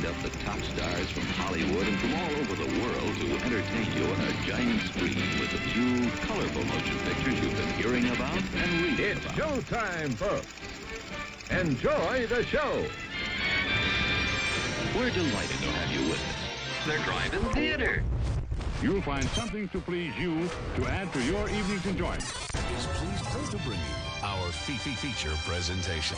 up the top stars from Hollywood and from all over the world to entertain you on a giant screen with a few colorful motion pictures you've been hearing about and reading It's about. showtime, folks. Enjoy the show. We're delighted to have you with us. They're driving theater. You'll find something to please you to add to your evening's enjoyment. Is pleased to bring you our feature presentation.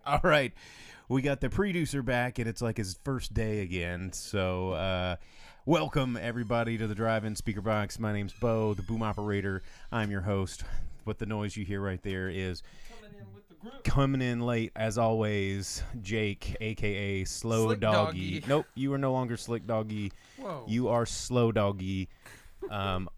All right, we got the producer back, and it's like his first day again. So, welcome everybody to the Drive-In Speaker Box. My name's Bo, the boom operator. I'm your host. What the noise you hear right there is coming in late, as always. Jake, aka Slow Slick Doggy. Doggy. Nope, you are no longer Slick Doggy. Whoa. You are Slow Doggy.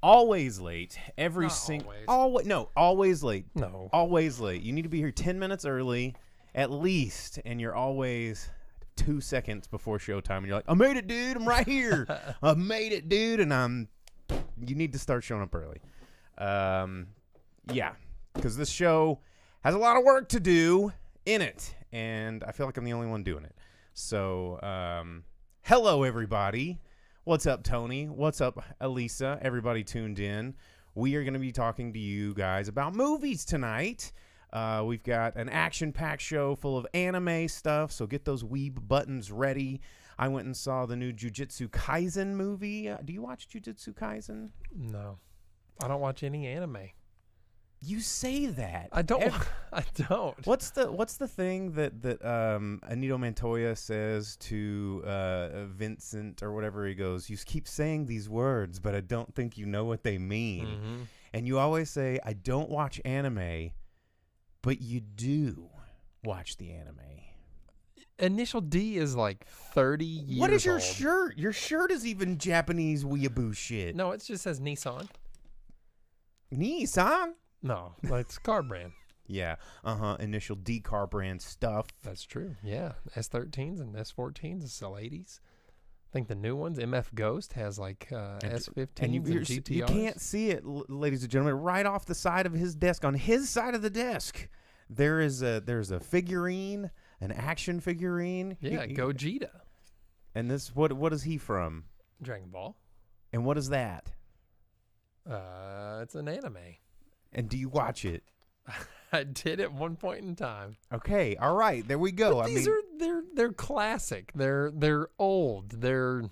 Always late. Every Not single. always. Always late. No. Always late. You need to be here 10 minutes early. At least, and you're always 2 seconds before showtime, and you're like, I made it, dude, I'm right here. I made it, dude, and you need to start showing up early. Yeah, because this show has a lot of work to do in it, and I feel like I'm the only one doing it. So, hello, everybody. What's up, Tony? What's up, Elisa? Everybody tuned in. We are going to be talking to you guys about movies tonight. We've got an action-packed show full of anime stuff, so get those weeb buttons ready. I went and saw the new Jujutsu Kaisen movie. Do you watch Jujutsu Kaisen? No. I don't watch any anime. You say that. I don't. I don't. What's the thing that Anito Montoya says to Vincent or whatever? He goes, you keep saying these words, but I don't think you know what they mean. Mm-hmm. And you always say, I don't watch anime. But you do watch the anime. Initial D is like 30 years What is your old. shirt? Your shirt is even Japanese weeaboo shit. No, it just says Nissan. Nissan? No, it's car brand. Yeah. Initial D car brand stuff. That's true. Yeah. S13s and S14s is the ladies. I think the new ones, MF Ghost, has like S15s and GTRs. You can't see it, ladies and gentlemen. Right off the side of his desk, on his side of the desk, there's a figurine, an action figurine. Yeah, Gogeta. And this, what is he from? Dragon Ball. And what is that? It's an anime. And do you watch it? I did at one point in time. Okay, all right, there we go. But they're classic. They're old. They're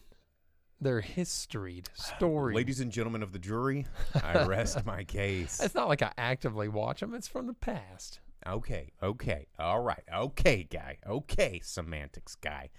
historied, storied. Ladies and gentlemen of the jury, I rest my case. It's not like I actively watch them. It's from the past. Okay, all right, okay, guy, okay, semantics guy.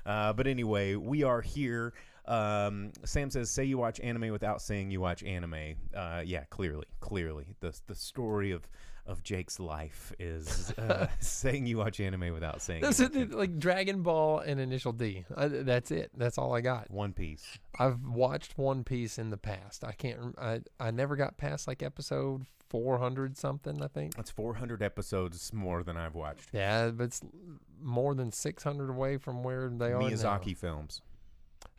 But anyway, we are here. Sam says, say you watch anime without saying you watch anime. Yeah, clearly. The story of Jake's life is saying you watch anime without saying This is like Dragon Ball and Initial D. That's it. That's all I got. One Piece. I've watched One Piece in the past. I never got past like episode 400 something, I think. That's 400 episodes more than I've watched. Yeah, but it's more than 600 away from where they are Miyazaki now. films.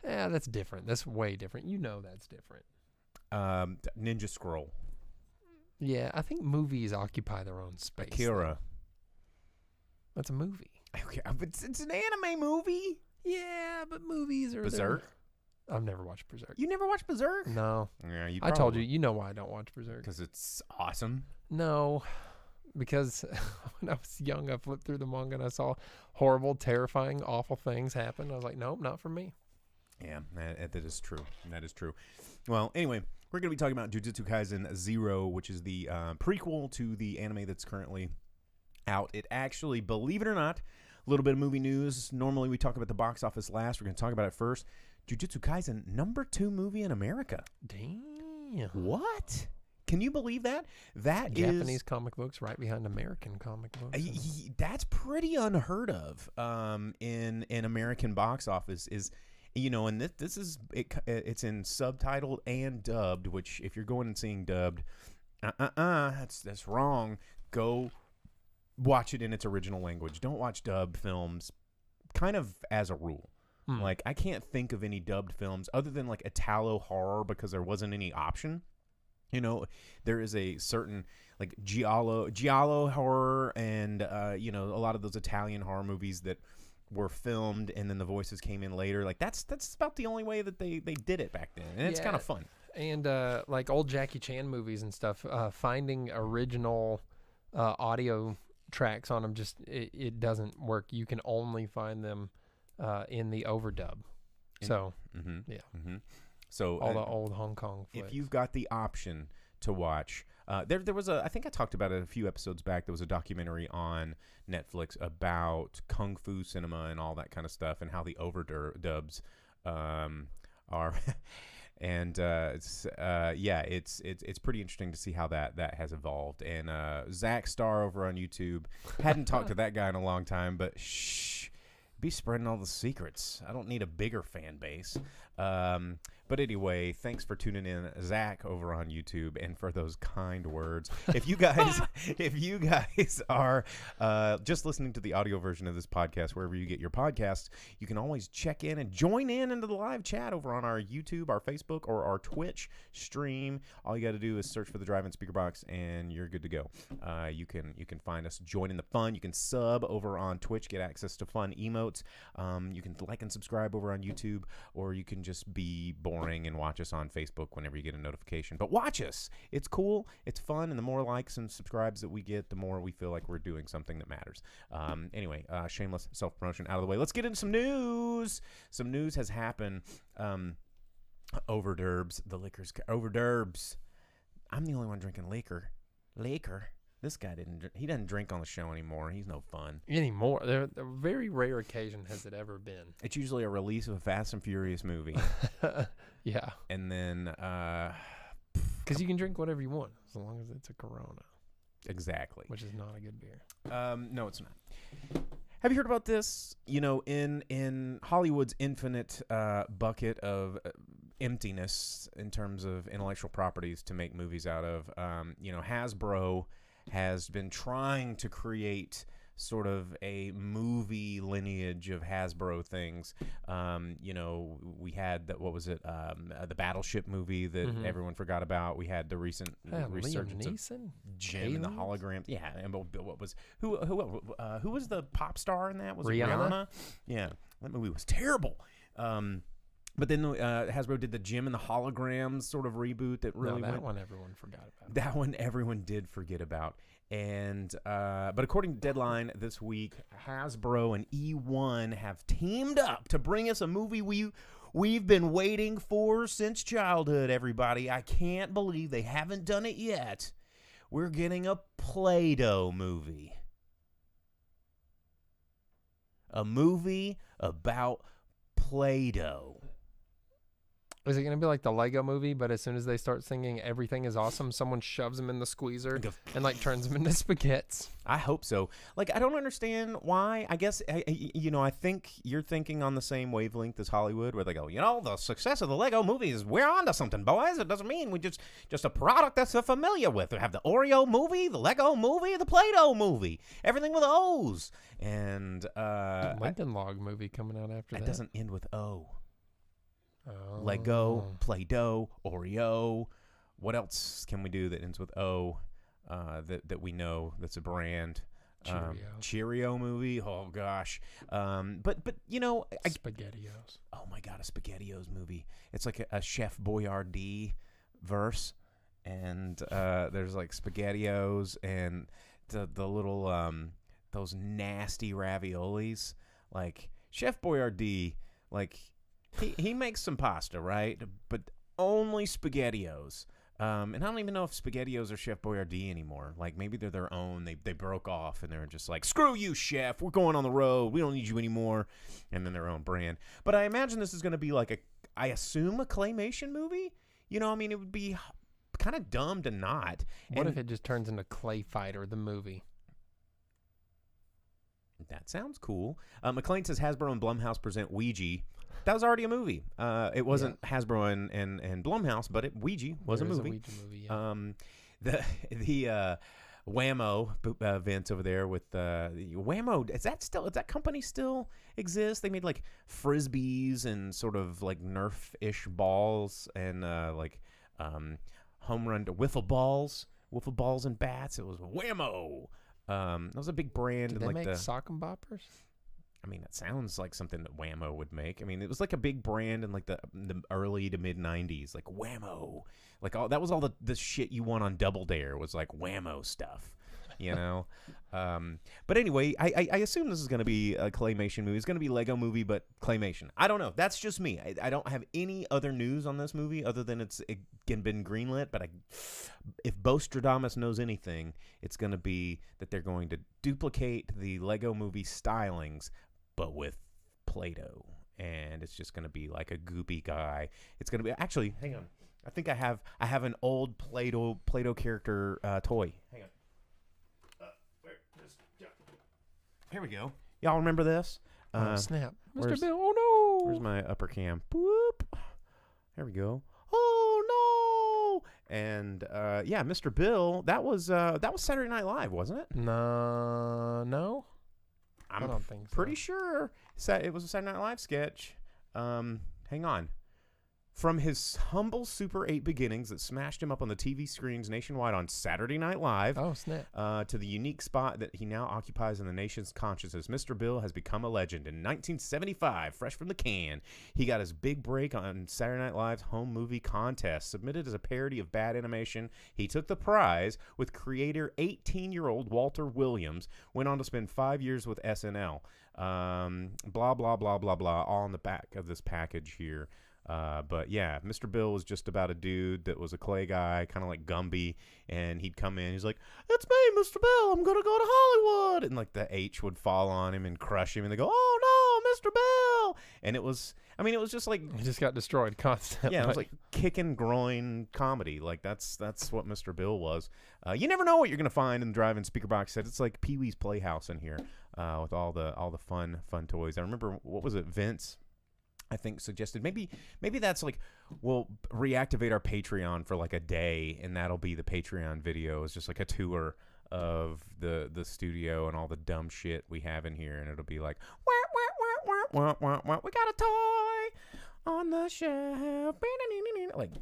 Yeah, that's different. That's way different. You know that's different. Ninja Scroll. Yeah, I think movies occupy their own space. Akira. though. That's a movie. Okay, but it's an anime movie. Yeah, but movies are Berserk. I've never watched Berserk. You never watched Berserk? No. Yeah, I told you. You know why I don't watch Berserk. Because it's awesome. No, because when I was young, I flipped through the manga and I saw horrible, terrifying, awful things happen. I was like, nope, not for me. Yeah, that is true. That is true. Well, anyway, we're going to be talking about Jujutsu Kaisen 0, which is the prequel to the anime that's currently out. It actually, believe it or not, a little bit of movie news. Normally we talk about the box office last. We're going to talk about it first. Jujutsu Kaisen, #2 movie in America. Damn. What? Can you believe that? That Japanese is comic books right behind American comic books. that's pretty unheard of in American box office. Is and this is it's in subtitled and dubbed. Which if you're going and seeing dubbed, that's wrong. Go watch it in its original language. Don't watch dubbed films, kind of as a rule. Like, I can't think of any dubbed films other than like Italo horror because there wasn't any option. You know, there is a certain like giallo horror and you know, a lot of those Italian horror movies that were filmed and then the voices came in later. Like that's about the only way that they did it back then, and it's kind of fun. And like old Jackie Chan movies and stuff, finding original audio tracks on them it doesn't work. You can only find them in the overdub. So So all the old Hong Kong flicks. If you've got the option to watch, there was I think I talked about it a few episodes back. There was a documentary on Netflix about kung fu cinema and all that kind of stuff, and how the overdubs are. And it's pretty interesting to see how that has evolved. And Zach Starr over on YouTube, hadn't talked to that guy in a long time, but shh, be spreading all the secrets. I don't need a bigger fan base. But anyway, thanks for tuning in, Zach, over on YouTube, and for those kind words. If you guys are just listening to the audio version of this podcast, wherever you get your podcasts, you can always check in and join in into the live chat over on our YouTube, our Facebook, or our Twitch stream. All you got to do is search for the Drive-In Speaker Box, and you're good to go. You can find us, join in the fun. You can sub over on Twitch, get access to fun emotes. You can like and subscribe over on YouTube, or you can just be boring and watch us on Facebook whenever you get a notification. But watch us. It's cool. It's fun. And the more likes and subscribes that we get, the more we feel like we're doing something that matters. Anyway, shameless self-promotion out of the way. Let's get into some news. Some news has happened. Overderbs. The liquor's... Overderbs. I'm the only one drinking liquor. This guy he doesn't drink on the show anymore. He's no fun. Anymore. A very rare occasion has it ever been. It's usually a release of a Fast and Furious movie. Yeah. And then... Because you can drink whatever you want, as long as it's a Corona. Exactly. Which is not a good beer. No, it's not. Have you heard about this? You know, in Hollywood's infinite bucket of... emptiness in terms of intellectual properties to make movies out of, you know, Hasbro has been trying to create sort of a movie lineage of Hasbro things. You know, we had the Battleship movie that everyone forgot about. We had the recent resurgence of Jim and the Holograms. Yeah, and what was who was the pop star in that? Was Rihanna? It Rihanna? Yeah, that movie was terrible. But then Hasbro did the Jim and the Holograms sort of reboot that really that one everyone forgot about. That one everyone did forget about. And but according to Deadline this week, Hasbro and E1 have teamed up to bring us a movie we've been waiting for since childhood, everybody. I can't believe they haven't done it yet. We're getting a Play-Doh movie. A movie about Play-Doh. Is it going to be like the Lego movie, but as soon as they start singing Everything is Awesome, someone shoves them in the squeezer and like turns them into spaghettis? I hope so. Like, I don't understand why. I guess, you know, I think you're thinking on the same wavelength as Hollywood, where they go, you know, the success of the Lego movie is we're on to something, boys. It doesn't mean we just a product that's we're familiar with. We have the Oreo movie, the Lego movie, the Play-Doh movie, everything with O's. And the Lincoln Log movie coming out after that. It doesn't end with O. Oh. Lego, Play-Doh, Oreo. What else can we do that ends with O that we know that's a brand? Cheerio movie. Oh gosh. But you know, SpaghettiOs. Oh my God, a SpaghettiOs movie. It's like a Chef Boyardee verse, and there's like SpaghettiOs and the little those nasty raviolis. Like Chef Boyardee, like. He makes some pasta, right? But only SpaghettiOs. And I don't even know if SpaghettiOs are Chef Boyardee anymore. Like, maybe they're their own. They broke off, and they're just like, screw you, chef. We're going on the road. We don't need you anymore. And then their own brand. But I imagine this is going to be like I assume a claymation movie? You know, I mean, it would be kind of dumb to not. What if it just turns into Clay Fighter, the movie? That sounds cool. McLean says Hasbro and Blumhouse present Ouija. That was already a movie. It wasn't Hasbro and Blumhouse, but Ouija was a movie. A Ouija movie, yeah. Whammo Vince over there with Whammo. Is that company still exist? They made like frisbees and sort of like Nerf-ish balls and home run wiffle balls and bats. It was Whammo. That was a big brand. Did in they like make sock and boppers? I mean, that sounds like something that Whammo would make. I mean, it was like a big brand in like the early to mid '90s, like Whammo. Like that was all the shit you want on Double Dare was like Whammo stuff, you know. But anyway, I assume this is going to be a claymation movie. It's going to be Lego movie, but claymation. I don't know. That's just me. I don't have any other news on this movie other than it's been greenlit. But if Bostradamus knows anything, it's going to be that they're going to duplicate the Lego movie stylings, but with Play-Doh, and it's just going to be like a goopy guy. It's going to be actually. Hang on. I think I have an old Play-Doh character toy. Hang on. Here we go. Y'all remember this? Snap. Where's- Mr. Bill, oh no. Where's my upper cam? Boop. There we go. Oh no! And yeah, Mr. Bill. That was Saturday Night Live, wasn't it? No. I don't think so. Pretty sure it was a Saturday Night Live sketch. Hang on. From his humble Super 8 beginnings that smashed him up on the TV screens nationwide on Saturday Night Live, Oh, snap. to the unique spot that he now occupies in the nation's consciousness, Mr. Bill has become a legend. In 1975, fresh from the can, he got his big break on Saturday Night Live's home movie contest. Submitted as a parody of bad animation, he took the prize with creator 18-year-old Walter Williams, went on to spend 5 years with SNL. Blah, blah, blah, blah, blah, all on the back of this package here. But yeah, Mr. Bill was just about a dude that was a clay guy, kind of like Gumby, and he'd come in. He's like, "It's me, Mr. Bill. I'm gonna go to Hollywood," and like the H would fall on him and crush him, and they go, "Oh no, Mr. Bill!" And it was just like He just got destroyed constantly. yeah, it was like kicking groin comedy. Like that's what Mr. Bill was. You never know what you're gonna find in the drive-in speaker box set. It's like Pee-wee's Playhouse in here with all the fun toys. I remember what was it, Vince? I think suggested maybe that's like we'll reactivate our Patreon for like a day, and that'll be the Patreon video. It's just like a tour of the studio and all the dumb shit we have in here, and it'll be like we got a toy on the shelf, like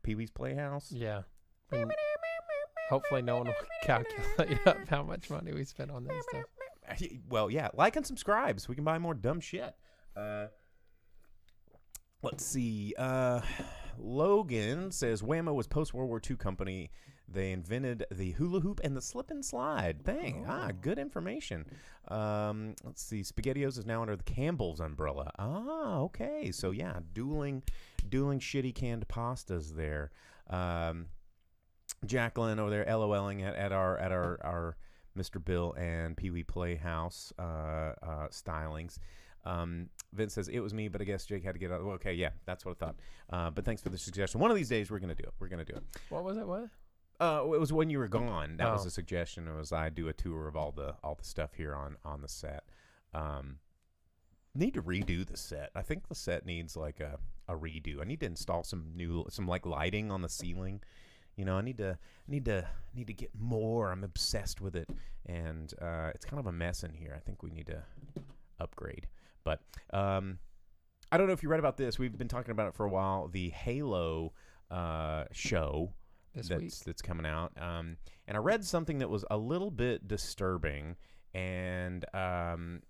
Pee-wee's Playhouse. Yeah. And hopefully no one will calculate up how much money we spent on that stuff. Well, yeah, like and subscribe so we can buy more dumb shit. Let's see. Logan says Whammo was post-World War II company. They invented the hula hoop and the slip and slide. Dang. Good information. Let's see. SpaghettiOs is now under the Campbell's umbrella. Okay. So yeah, dueling shitty canned pastas there. Jacqueline over there LOLing at our Mr. Bill and Pee-wee Playhouse stylings. Vince says, it was me, but I guess Jake had to get out. Okay, yeah, that's what I thought. But thanks for the suggestion. One of these days, we're going to do it. What was it? What? It was when you were gone. That was a suggestion. It was I do a tour of all the stuff here on the set. Need to redo the set. I think the set needs like a redo. I need to install some like lighting on the ceiling. I need to get more. I'm obsessed with it, and it's kind of a mess in here. I think we need to upgrade. But I don't know if you read about this. We've been talking about it for a while. The Halo show that's coming out. And I read something that was a little bit disturbing, and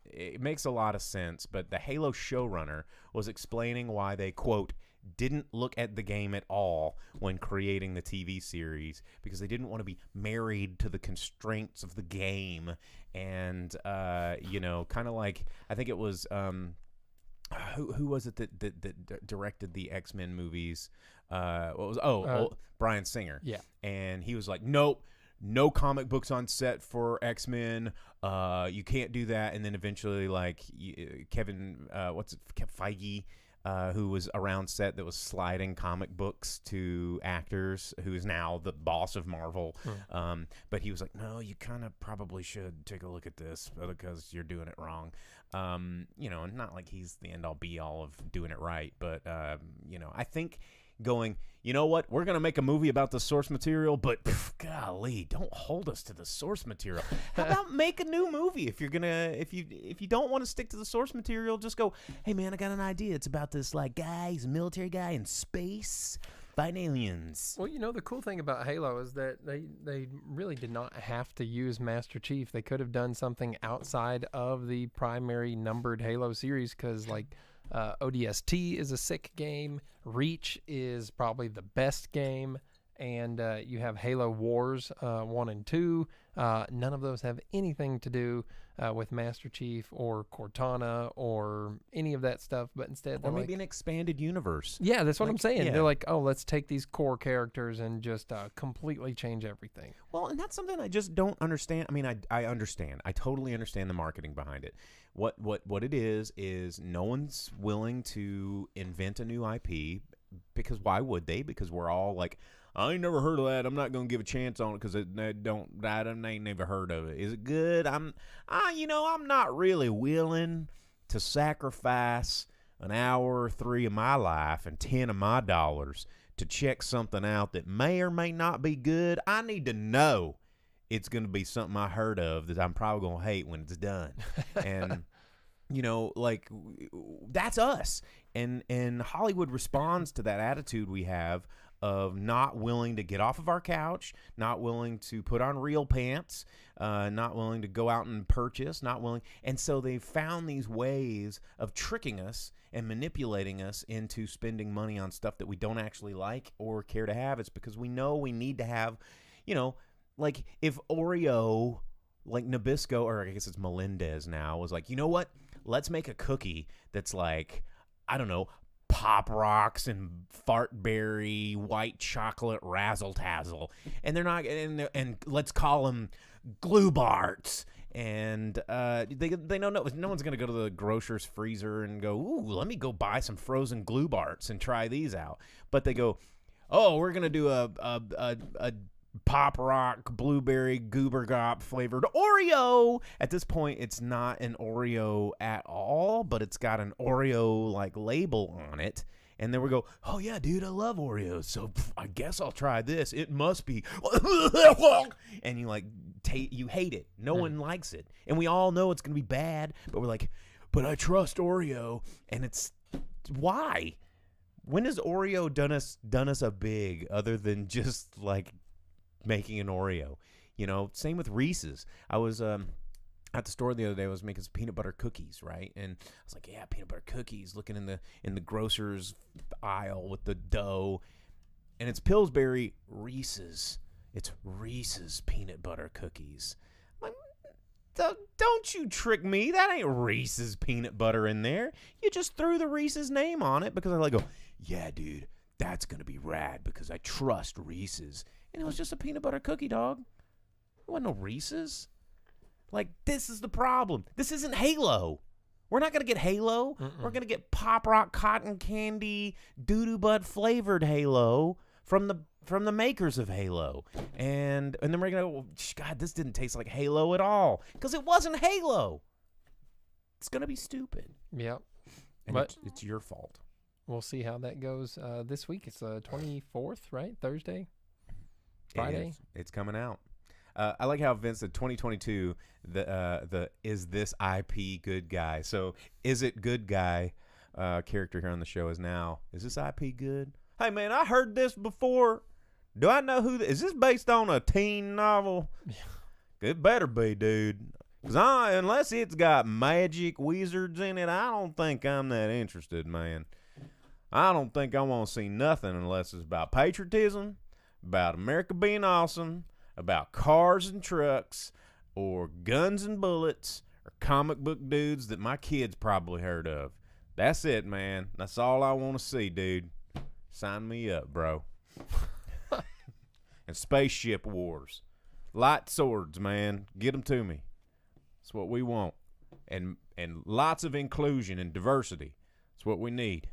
it makes a lot of sense. But the Halo showrunner was explaining why they, quote, didn't look at the game at all when creating the TV series because they didn't want to be married to the constraints of the game. And, kind of like, I think it was, who was it that directed the X-Men movies? Bryan Singer. Yeah. And he was like, nope, no comic books on set for X-Men. You can't do that. And then eventually, like, Kevin Feige, who was around set that was sliding comic books to actors, who is now the boss of Marvel. But he was like, no, you kind of probably should take a look at this because you're doing it wrong. Not like he's the end all be all of doing it right, but I think going, you know what? We're going to make a movie about the source material, but golly, don't hold us to the source material. How about make a new movie? If you're going to if you don't want to stick to the source material, just go, "Hey man, I got an idea. It's about this like guy, he's a military guy in space fighting aliens." Well, the cool thing about Halo is that they really did not have to use Master Chief. They could have done something outside of the primary numbered Halo series, because ODST is a sick game. Reach is probably the best game. And you have Halo Wars 1 and 2. None of those have anything to do with Master Chief or Cortana or any of that stuff. But instead, or maybe an expanded universe. Yeah, that's what I'm saying. Yeah. They're like, oh, let's take these core characters and just completely change everything. Well, and that's something I just don't understand. I mean, I understand. I totally understand the marketing behind it. What it is no one's willing to invent a new IP, because why would they? Because we're all like, I ain't never heard of that. I'm not gonna give a chance on it because I ain't never heard of it. Is it good? I'm not really willing to sacrifice an hour or 3 of my life and 10 of my dollars to check something out that may or may not be good. I need to know it's going to be something I heard of that I'm probably going to hate when it's done. And, that's us. And Hollywood responds to that attitude we have of not willing to get off of our couch, not willing to put on real pants, not willing to go out and purchase, not willing. And so they've found these ways of tricking us and manipulating us into spending money on stuff that we don't actually like or care to have. It's because we know we need to have, like if Oreo, like Nabisco, or I guess it's Melendez now, was like, you know what? Let's make a cookie that's like, I don't know, Pop Rocks and Fartberry white chocolate razzle tazzle, and they're not, and let's call them Glue Barts. And they know no one's gonna go to the grocer's freezer and go, ooh, let me go buy some frozen Glue Barts and try these out. But they go, oh, we're gonna do a Pop Rock blueberry goober gop flavored Oreo. At this point, it's not an Oreo at all, but it's got an Oreo like label on it. And then we go, oh yeah, dude, I love Oreos, so I guess I'll try this. It must be, and you hate it. No one likes it, and we all know it's gonna be bad. But we're like, but I trust Oreo, and it's why? When has Oreo done us a big other than just like making an Oreo? Same with Reese's. I was at the store the other day. I was making some peanut butter cookies, right? And I was like, yeah, peanut butter cookies, looking in the grocer's aisle with the dough, and it's Pillsbury Reese's. It's Reese's peanut butter cookies. I'm like, don't you trick me. That ain't Reese's peanut butter in there. You just threw the Reese's name on it because I go, yeah, dude, that's going to be rad because I trust Reese's. And it was just a peanut butter cookie, dog. It wasn't no Reese's. Like, this is the problem. This isn't Halo. We're not going to get Halo. We're going to get Pop Rock cotton candy doo-doo bud flavored Halo from the makers of Halo. And then we're going to go, God, this didn't taste like Halo at all. Because it wasn't Halo. It's going to be stupid. Yep. And But it's your fault. we'll see how that goes this week. It's the 24th, right? Thursday? Friday? It's coming out. I like how Vince said 2022. The is this IP good guy? So is it good guy character here on the show is now, is this IP good? Hey man, I heard this before. Do I know who? Is this based on a teen novel? It better be, dude. Cause unless it's got magic wizards in it, I don't think I'm that interested, man. I don't think I want to see nothing unless it's about patriotism, about America being awesome, about cars and trucks, or guns and bullets, or comic book dudes that my kids probably heard of. That's it, man. That's all I want to see, dude. Sign me up, bro. And spaceship wars. Light swords, man. Get them to me. That's what we want. And lots of inclusion and diversity. That's what we need.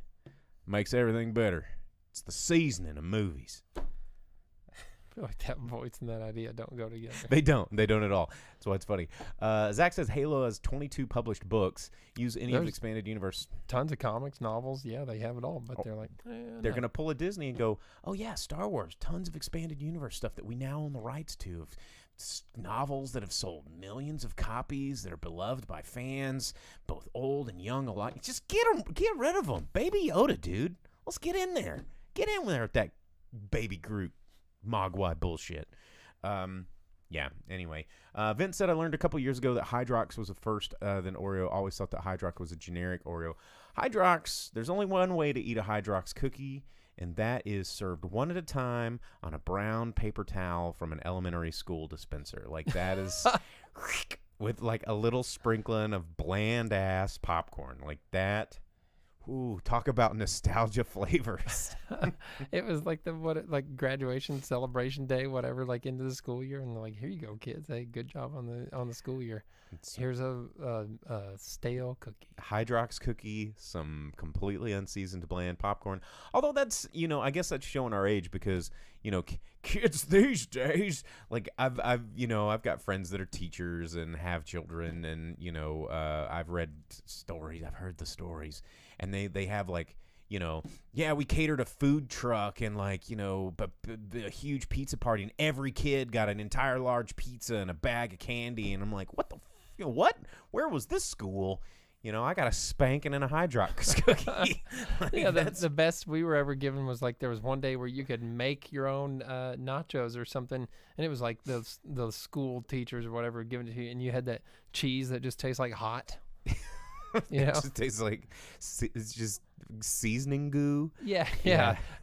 Makes everything better. It's the seasoning of movies. feel like that voice and that idea don't go together. They don't at all. That's why it's funny. Zach says Halo has 22 published books. Use any of the expanded universe. Tons of comics, novels. Yeah, they have it all. But they're like, they're going to pull a Disney and go, oh, yeah, Star Wars. Tons of expanded universe stuff that we now own the rights to. Novels that have sold millions of copies that are beloved by fans, both old and young alike. Just get rid of them. Baby Yoda, dude. Let's get in there. Get in there with that Baby Groot Mogwai bullshit. Yeah, anyway. Vince said, I learned a couple years ago that Hydrox was a first than Oreo. Always thought that Hydrox was a generic Oreo. Hydrox, there's only one way to eat a Hydrox cookie, and that is served one at a time on a brown paper towel from an elementary school dispenser. Like, that is with like a little sprinkling of bland-ass popcorn. Like that. Ooh, talk about nostalgia flavors. It was like like graduation celebration day, whatever, like into the school year, and they're like, here you go, kids. Hey, good job on the school year. Here's a stale cookie. Hydrox cookie, some completely unseasoned bland popcorn. Although that's, I guess that's showing our age because, kids these days, like I've got friends that are teachers and have children, and I've read stories, I've heard the stories, and they have like, we catered a food truck and like, a huge pizza party, and every kid got an entire large pizza and a bag of candy, and I'm like, what the what? Where was this school? I got a spanking and a Hydrox cookie. Like, yeah, the best we were ever given was like there was one day where you could make your own nachos or something, and it was like the school teachers or whatever giving it to you, and you had that cheese that just tastes like hot. It just tastes like it's just seasoning goo. Yeah.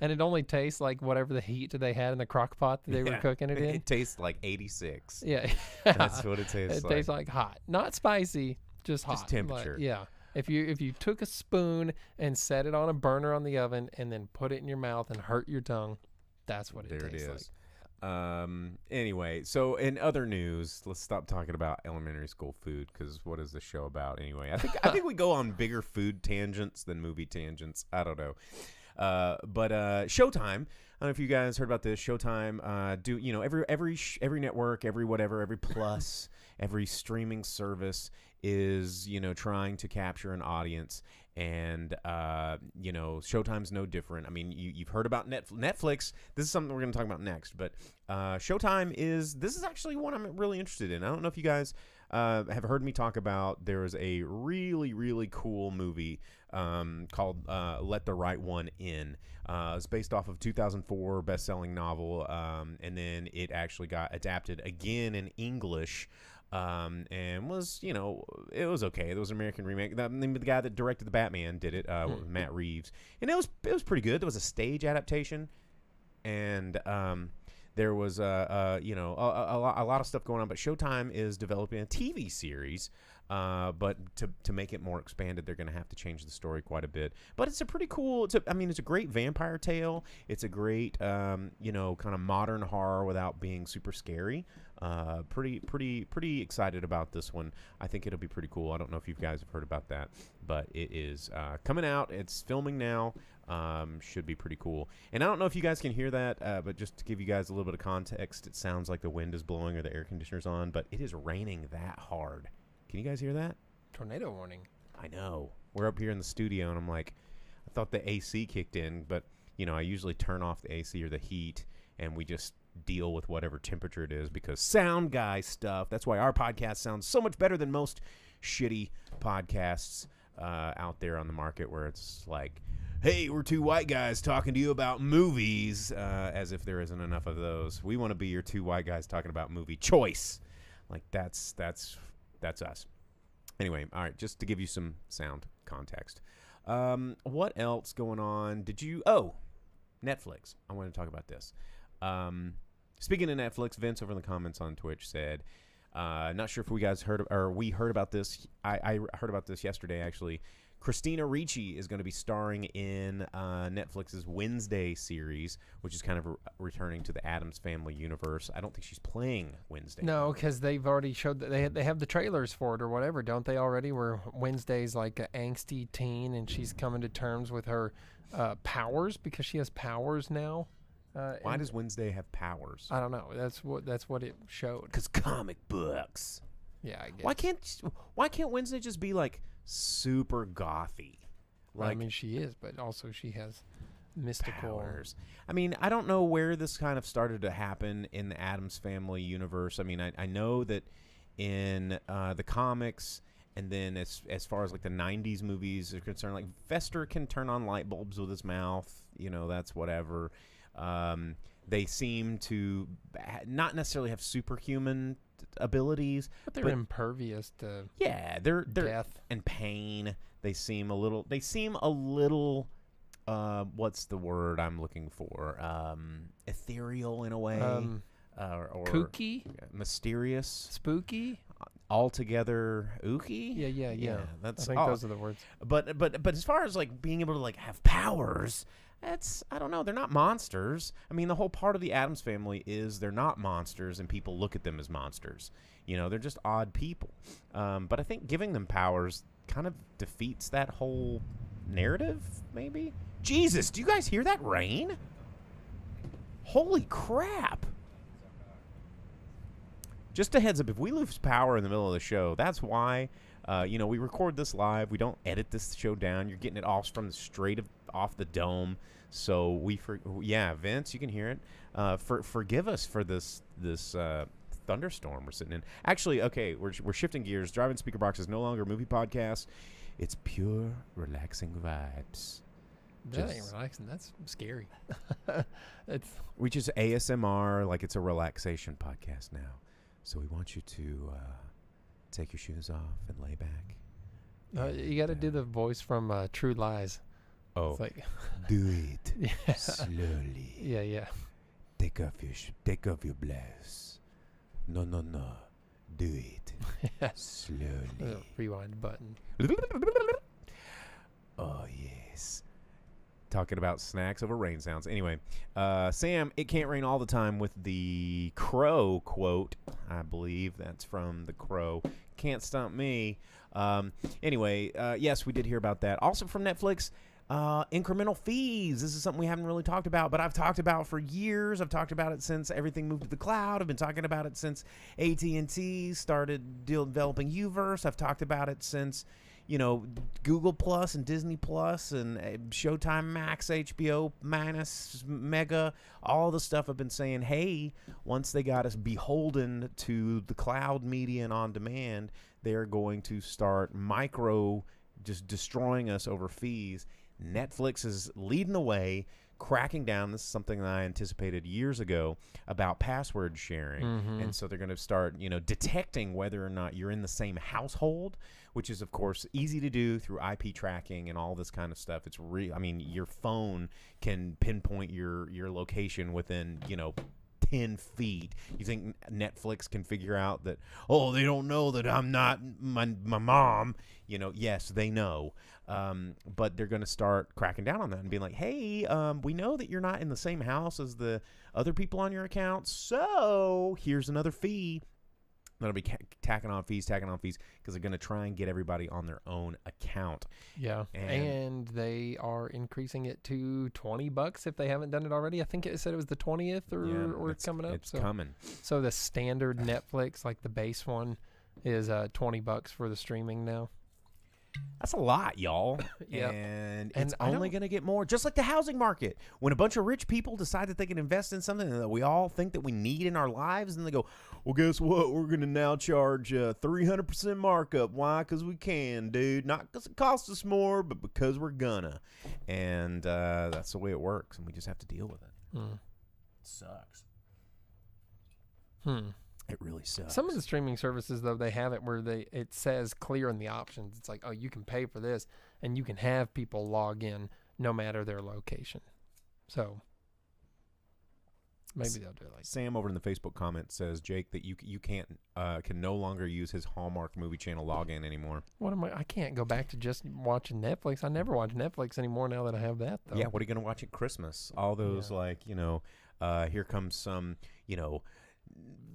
And it only tastes like whatever the heat they had in the crock pot that they were cooking it in. It tastes like 86. Yeah. That's what it tastes like. It tastes like hot. Not spicy, just hot. Just temperature. Yeah. If you took a spoon and set it on a burner on the oven and then put it in your mouth and hurt your tongue, that's what it tastes like. Anyway, so in other news, let's stop talking about elementary school food, because what is the show about anyway? I think we go on bigger food tangents than movie tangents. I don't know. But Showtime. I don't know if you guys heard about this. Showtime, every network, every whatever, every plus, every streaming service is, trying to capture an audience. And, Showtime's no different. I mean, you've heard about Netflix. This is something we're going to talk about next. But Showtime this is actually one I'm really interested in. I don't know if you guys have heard me talk about. There is a really, really cool movie called Let the Right One In. It's based off of a 2004 best-selling novel, and then it actually got adapted again in English. And was, it was okay. It was an American remake. The guy that directed the Batman did it, Matt Reeves, and it was pretty good. There was a stage adaptation, and there was a lot of stuff going on. But Showtime is developing a TV series, but to make it more expanded, they're going to have to change the story quite a bit. But it's a pretty cool. It's a great vampire tale. It's a great kind of modern horror without being super scary. Pretty excited about this one. I think it'll be pretty cool. I don't know if you guys have heard about that, but it is coming out. It's filming now. Should be pretty cool. And I don't know if you guys can hear that, but just to give you guys a little bit of context, it sounds like the wind is blowing or the air conditioner's on, but it is raining that hard. Can you guys hear that? Tornado warning. I know. We're up here in the studio, and I'm like, I thought the AC kicked in, but I usually turn off the AC or the heat, and we just deal with whatever temperature it is, because sound guy stuff. That's why our podcast sounds so much better than most shitty podcasts out there on the market, where it's like, hey, we're two white guys talking to you about movies, as if there isn't enough of those. We want to be your two white guys talking about movie choice. Like, that's us. Anyway, all right, just to give you some sound context. What else going on? Netflix. I want to talk about this. Speaking of Netflix, Vince over in the comments on Twitch said, not sure if we guys heard about this. I heard about this yesterday, actually. Christina Ricci is going to be starring in Netflix's Wednesday series, which is kind of returning to the Addams Family universe. I don't think she's playing Wednesday. No, because they've already showed that they have the trailers for it or whatever, don't they already? Where Wednesday's like an angsty teen, and she's coming to terms with her powers, because she has powers now. Why does Wednesday have powers? I don't know. That's what it showed. Because comic books. Yeah, I guess. Why can't Wednesday just be like super gothy? Like, I mean, she is, but also she has mystical powers. I mean, I don't know where this kind of started to happen in the Addams Family universe. I mean, I know that in the comics, and then as far as like the 90s movies are concerned, like Fester can turn on light bulbs with his mouth. You know, that's whatever. They seem to not necessarily have superhuman abilities, but they're impervious to they're death and pain. They seem a little what's the word I'm looking for? Ethereal in a way, or kooky, mysterious, spooky, altogether ooky. Yeah. That's I think those are the words. But as far as like being able to like have powers, I don't know. They're not monsters. I mean, the whole part of the Addams Family is they're not monsters, and people look at them as monsters. You know, they're just odd people. But I think giving them powers kind of defeats that whole narrative, maybe. Jesus, do you guys hear that rain? Holy crap. Just a heads up, if we lose power in the middle of the show, that's why. We record this live. We don't edit this show down. You're getting it all from off the dome. So Vince, you can hear it. Forgive us for this thunderstorm we're sitting in. Actually, okay, we're shifting gears. Drive-In Speaker Box is no longer a movie podcast. It's pure relaxing vibes. That ain't relaxing. That's scary. We just ASMR like it's a relaxation podcast now. So we want you to take your shoes off and lay back. You got to do the voice from True Lies. Oh, it's like, do it slowly. Yeah. Take off your blouse. No. Do it slowly. Rewind button. Oh yes. Talking about snacks over rain sounds. Anyway, Sam, it can't rain all the time with the Crow quote. I believe that's from the Crow. Can't stump me. Anyway, yes, we did hear about that. Also from Netflix, incremental fees. This is something we haven't really talked about, but I've talked about for years. I've talked about it since everything moved to the cloud. I've been talking about it since AT&T started developing Uverse. I've talked about it since Google Plus and Disney Plus and Showtime Max, HBO Max, Mega, all the stuff I've been saying, hey, once they got us beholden to the cloud media and on demand, they're going to start just destroying us over fees. Netflix is leading the way, cracking down. This is something that I anticipated years ago about password sharing. Mm-hmm. And so they're going to start, detecting whether or not you're in the same household, which is, of course, easy to do through IP tracking and all this kind of stuff. It's your phone can pinpoint your location within, 10 feet. You think Netflix can figure out that, they don't know that I'm not my mom? Yes, they know. But they're going to start cracking down on that and being like, hey, we know that you're not in the same house as the other people on your account, so here's another fee. That'll be tacking on fees, because they're going to try and get everybody on their own account. Yeah, and they are increasing it to $20 if they haven't done it already. I think it said it was the 20th or it's coming up. It's coming. So the standard Netflix, like the base one, is $20 for the streaming now. That's a lot, y'all. Yep. And it's only going to get more. Just like the housing market. When a bunch of rich people decide that they can invest in something that we all think that we need in our lives, and they go, well, guess what? We're going to now charge 300% markup. Why? Because we can, dude. Not because it costs us more, but because we're gonna. And that's the way it works, and we just have to deal with it. Mm. It sucks. It really sucks. Some of the streaming services, though, they have it where it says clear in the options. It's like, oh, you can pay for this, and you can have people log in no matter their location. So maybe they'll do it like Sam over in the Facebook comment says, Jake, that you can no longer use his Hallmark movie channel login anymore. I can't go back to just watching Netflix. I never watch Netflix anymore now that I have that, though. Yeah, what are you going to watch at Christmas? All those, here comes some,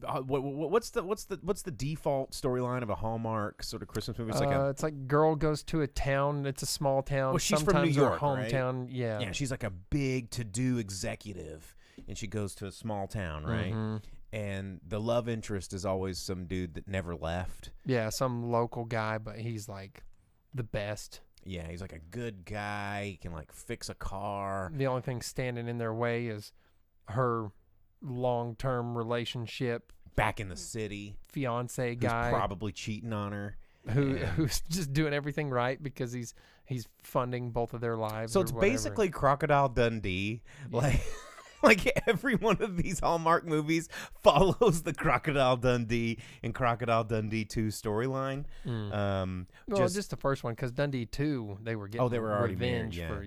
what's the default storyline of a Hallmark sort of Christmas movie? It's like girl goes to a town. It's a small town. Well, she's sometimes from New York, her hometown. right? Yeah. Yeah, she's like a big to-do executive. and she goes to a small town, right? Mm-hmm. And the love interest is always some dude that never left. Yeah, some local guy, but he's like the best. Yeah, he's like a good guy. He can like fix a car. The only thing standing in their way is her long-term relationship Back in the city. fiance Who's guy probably cheating on her. who's just doing everything right because he's funding both of their lives. So or it's whatever. basically Crocodile Dundee. Like every one of these Hallmark movies follows the Crocodile Dundee and Crocodile Dundee 2 storyline. Well, just the first one, because Dundee 2, they were getting they were already revenge married, for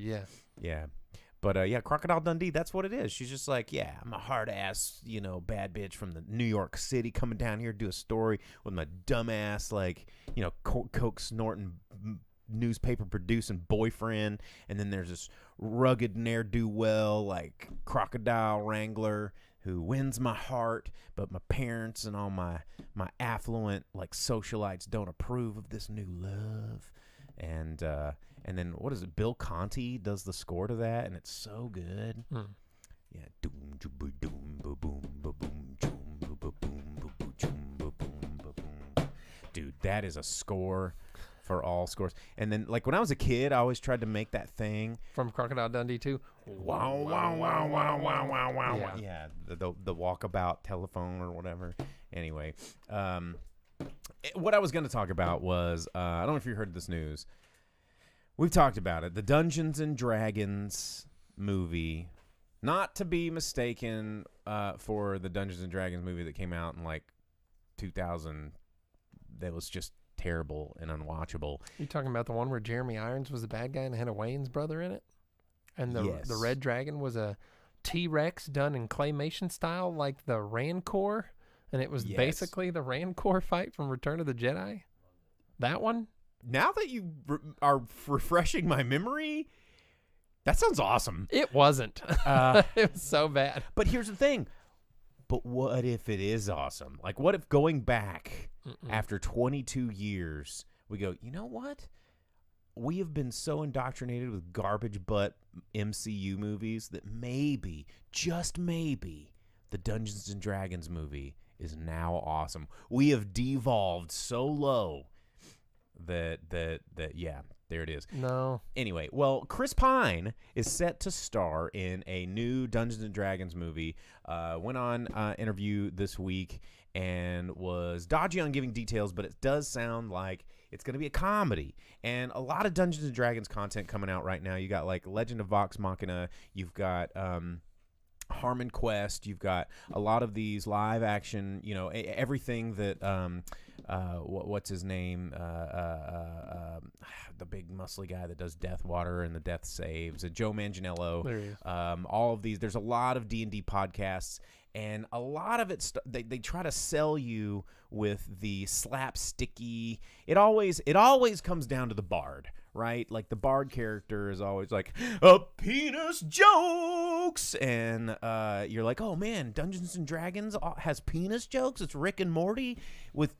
Yeah. But yeah, Crocodile Dundee, that's what it is. She's just like, yeah, I'm a hard ass, bad bitch from the New York City coming down here to do a story with my dumbass, like, coke snorting, newspaper producing boyfriend. And then there's this rugged ne'er-do-well, like crocodile wrangler who wins my heart, but my parents and all my affluent, like, socialites don't approve of this new love. And then what is it? Bill Conti does the score to that, and it's so good. Yeah, doom boom boom boom boom boom boom. Dude, that is a score for all scores. And then, like, when I was a kid, I always tried to make that thing from Crocodile Dundee 2. Wow, wow, wow, wow, wow, wow, wow. Yeah, the walkabout telephone or whatever. Anyway, what I was going to talk about was, I don't know if you heard this news. We've talked about it. The Dungeons and Dragons movie, not to be mistaken for the Dungeons and Dragons movie that came out in like 2000. That was just terrible and unwatchable. You talking about the one where Jeremy Irons was the bad guy and had a Wayne's brother in it? And the Red Dragon was a T-Rex done in claymation style like the Rancor? And it was basically the Rancor fight from Return of the Jedi? That one? Now that you are refreshing my memory, that sounds awesome. It wasn't. It was so bad. But here's the thing. But what if it is awesome? Like, what if going back after 22 years, we go, you know what? We have been so indoctrinated with garbage butt MCU movies that maybe, just maybe, the Dungeons and Dragons movie is now awesome. We have devolved so low that yeah, there it is. No. Anyway, well, Chris Pine is set to star in a new Dungeons and Dragons movie. Went on interview this week and was dodgy on giving details, but it does sound like it's going to be a comedy. And a lot of Dungeons and Dragons content coming out right now. You got like Legend of Vox Machina. You've got Harmon Quest. You've got a lot of these live action, everything that what's his name, the big muscly guy that does Deathwater and the Death Saves, Joe Manganiello. There he is. All of these. There's a lot of D&D podcasts, and a lot of it they try to sell you with the slapsticky. It always comes down to the bard. Right? Like the bard character is always like, penis jokes. And you're like, oh man, Dungeons and Dragons has penis jokes. It's Rick and Morty with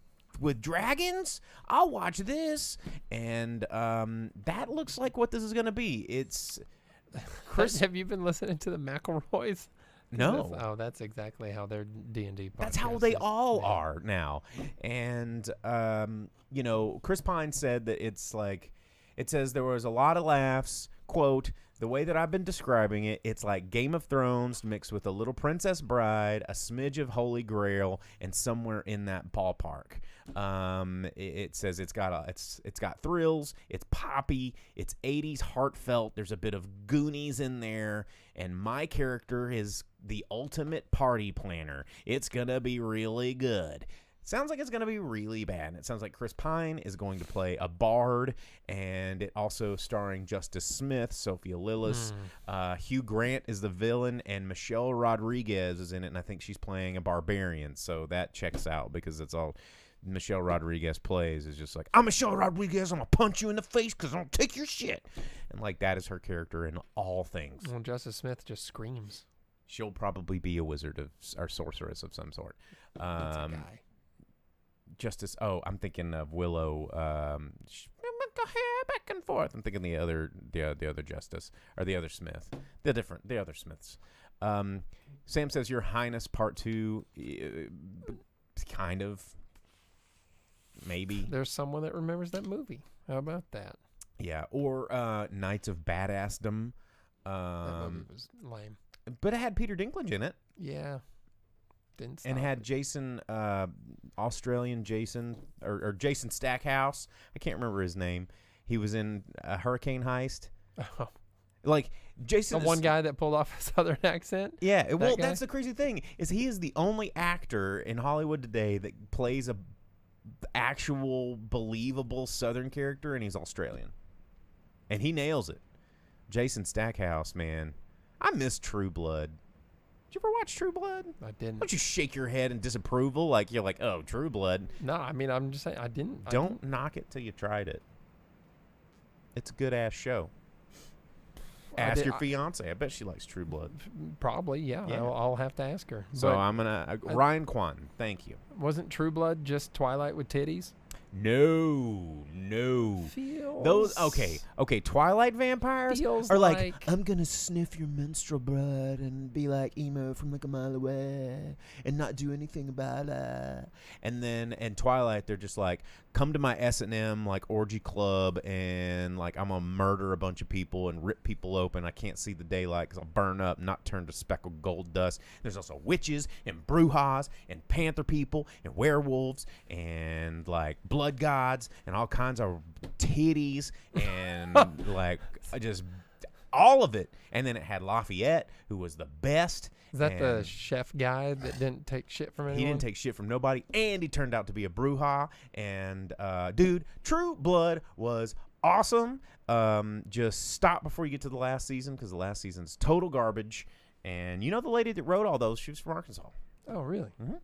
dragons. I'll watch this. And that looks like what this is going to be. It's Chris. Have you been listening to the McElroys? No. That's exactly how their D&D podcast That's how they is. all are now. And, Chris Pine said that it's like, it says there was a lot of laughs. Quote, the way that I've been describing it, it's like Game of Thrones mixed with a little Princess Bride, a smidge of Holy Grail, and somewhere in that ballpark. It says it's got thrills, it's poppy, it's 80s heartfelt. There's a bit of Goonies in there, and my character is the ultimate party planner. It's gonna be really good. Sounds like it's going to be really bad. It sounds like Chris Pine is going to play a bard, and it also starring Justice Smith, Sophia Lillis. Hugh Grant is the villain, and Michelle Rodriguez is in it, and I think she's playing a barbarian. So that checks out because it's all Michelle Rodriguez plays is just like, I'm Michelle Rodriguez, I'm going to punch you in the face because I don't take your shit. And like that is her character in all things. Well, Justice Smith just screams. She'll probably be a wizard or sorceress of some sort. That's a guy. Justice. Oh, I'm thinking of Willow. Back and forth. I'm thinking the other Justice or the other Smith. The other Smiths. Sam says, Your Highness Part 2, kind of, maybe. There's someone that remembers that movie. How about that? Yeah, or Knights of Badassdom. That movie was lame. But it had Peter Dinklage in it. Yeah. Didn't stop And had it. Jason, Australian Jason, or Jason Stackhouse. I can't remember his name. He was in Hurricane Heist. Oh. Like, Jason... The one guy that pulled off a Southern accent? Yeah, well, guy? that's the crazy thing, is he is the only actor in Hollywood today that plays a actual, believable Southern character, and he's Australian. And he nails it. Jason Stackhouse, man. I miss True Blood. Did you ever watch True Blood? I didn't. Don't you shake your head in disapproval like you're like, oh, True Blood. No, I mean, I'm just saying, I didn't. Don't knock it till you tried it. It's a good-ass show. Ask your fiance. I bet she likes True Blood. Probably, yeah. Yeah. I'll have to ask her. So But I'm going to... Ryan Kwan, thank you. wasn't True Blood just Twilight with titties? No. Feels... Those okay. Twilight vampires Feels are like- I'm gonna sniff your menstrual blood and be like emo from like a mile away and not do anything about it. And then in Twilight, they're just like, come to my S&M like orgy club and like I'm gonna murder a bunch of people and rip people open. I can't see the daylight because I'll burn up, not turn to speckled gold dust. There's also witches and brujas and panther people and werewolves and like blood gods and all kinds of titties and like just all of it. And then it had Lafayette, who was the best. Is that the and chef guy that didn't take shit from anyone? he didn't take shit from nobody, and he turned out to be a bruja. And dude, True Blood was awesome. Just stop before you get to the last season, because the last season's total garbage. And you know the lady that wrote all those, she was from Arkansas. Oh, really? Mm-hmm.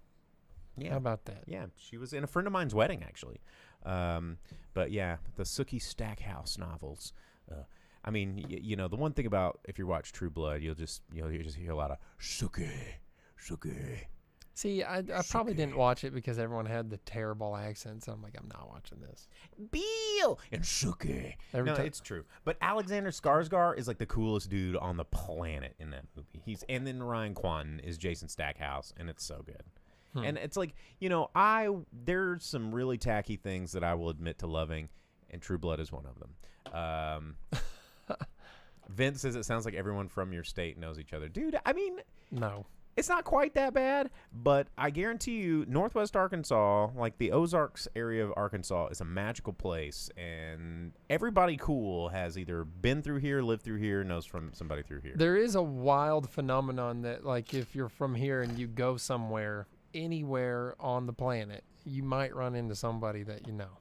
Yeah. How about that? Yeah, she was in a friend of mine's wedding, actually. But yeah, the Sookie Stackhouse novels. I mean, you know, the one thing about if you watch True Blood, you'll just hear a lot of Sookie. See, I probably didn't watch it because everyone had the terrible accents. I'm like, I'm not watching this. Beal and Sookie. Every No, time- it's true. But Alexander Skarsgård is like the coolest dude on the planet in that movie. And then Ryan Kwan is Jason Stackhouse, and it's so good. And it's like, you know, there's some really tacky things that I will admit to loving, and True Blood is one of them. Vince says it sounds like everyone from your state knows each other. Dude, I mean, No. it's not quite that bad, but I guarantee you, Northwest Arkansas, like the Ozarks area of Arkansas, is a magical place, and everybody cool has either been through here, lived through here, knows from somebody through here. There is a wild phenomenon that, like, if you're from here and you go somewhere, anywhere on the planet, you might run into somebody that you know.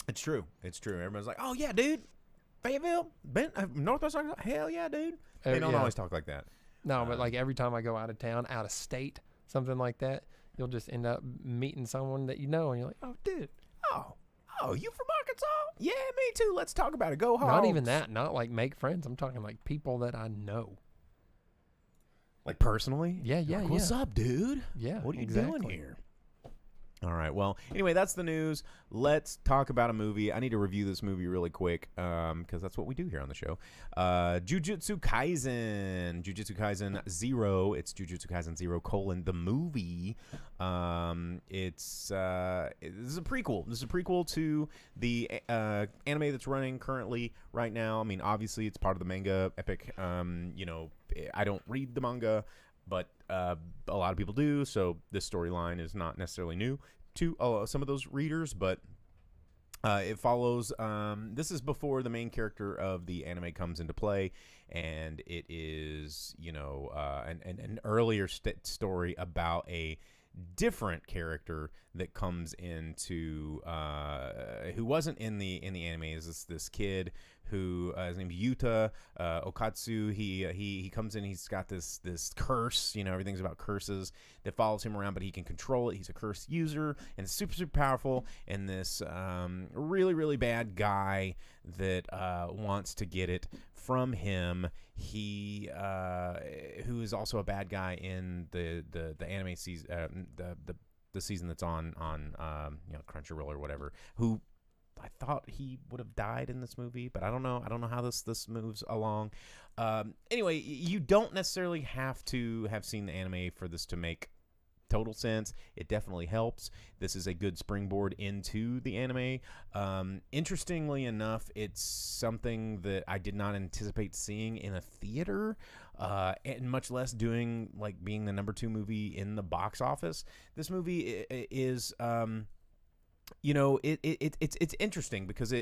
It's true. It's true. Everyone's like, oh, yeah, dude. Fayetteville? Northwest Arkansas? Hell yeah, dude. They don't Yeah. always talk like that. No, but like every time I go out of town, out of state, something like that, you'll just end up meeting someone that you know, and you're like, oh, dude. Oh, you from Arkansas? Yeah, me too. Let's talk about it. Go home. Not even that. Not like make friends. I'm talking like people that I know. Like personally? Yeah, yeah, Like, what's yeah. up, dude? Yeah, What are you exactly. doing here? All right. Well, anyway, that's the news. Let's talk about a movie. I need to review this movie really quick because that's what we do here on the show. Jujutsu Kaisen. Jujutsu Kaisen 0. It's Jujutsu Kaisen 0 : the movie. This is a prequel. This is a prequel to the anime that's running currently right now. I mean, obviously, it's part of the manga epic. You know, I don't read the manga, but a lot of people do, so this storyline is not necessarily new to some of those readers, but it follows. This is before the main character of the anime comes into play, and it is, you know, an earlier story about a different character that comes into who wasn't in the anime. Is this kid who his name's Yuta Okatsu. He comes in. He's got this curse. You know, everything's about curses that follows him around, but he can control it. He's a curse user, and it's super powerful. And this really bad guy that wants to get it from him. He who is also a bad guy in the anime season, the season that's on you know, Crunchyroll or whatever. Who thought he would have died in this movie, but I don't know. I don't know how this moves along. Anyway, you don't necessarily have to have seen the anime for this to make total sense. It definitely helps. This is a good springboard into the anime. Interestingly enough, it's something that I did not anticipate seeing in a theater, and much less being the number 2 movie in the box office. This movie is, it's interesting because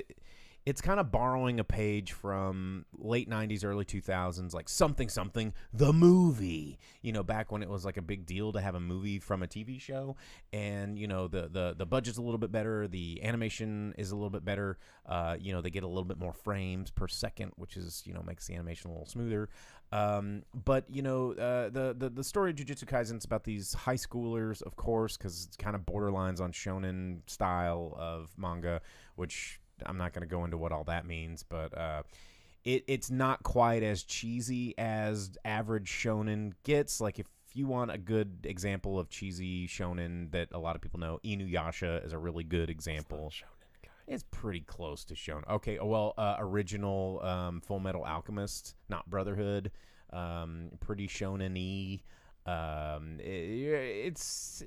it's kind of borrowing a page from late 90s, early 2000s, like something, the movie, back when it was like a big deal to have a movie from a TV show. And, the budget's a little bit better. The animation is a little bit better. They get a little bit more frames per second, which is, makes the animation a little smoother. But the story of Jujutsu Kaisen is about these high schoolers, of course, because it's kind of borderlines on shonen style of manga, which I'm not going to go into what all that means, but it's not quite as cheesy as average shonen gets. Like, if you want a good example of cheesy shonen that a lot of people know, Inuyasha is a really good example. It's pretty close to shonen. Okay, well, original Full Metal Alchemist, not Brotherhood, pretty shonen-y. It's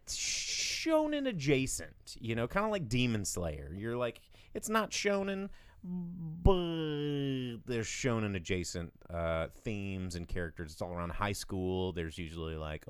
shonen adjacent, kind of like Demon Slayer. You're like, it's not shonen, but there's shonen adjacent themes and characters. It's all around high school. There's usually like,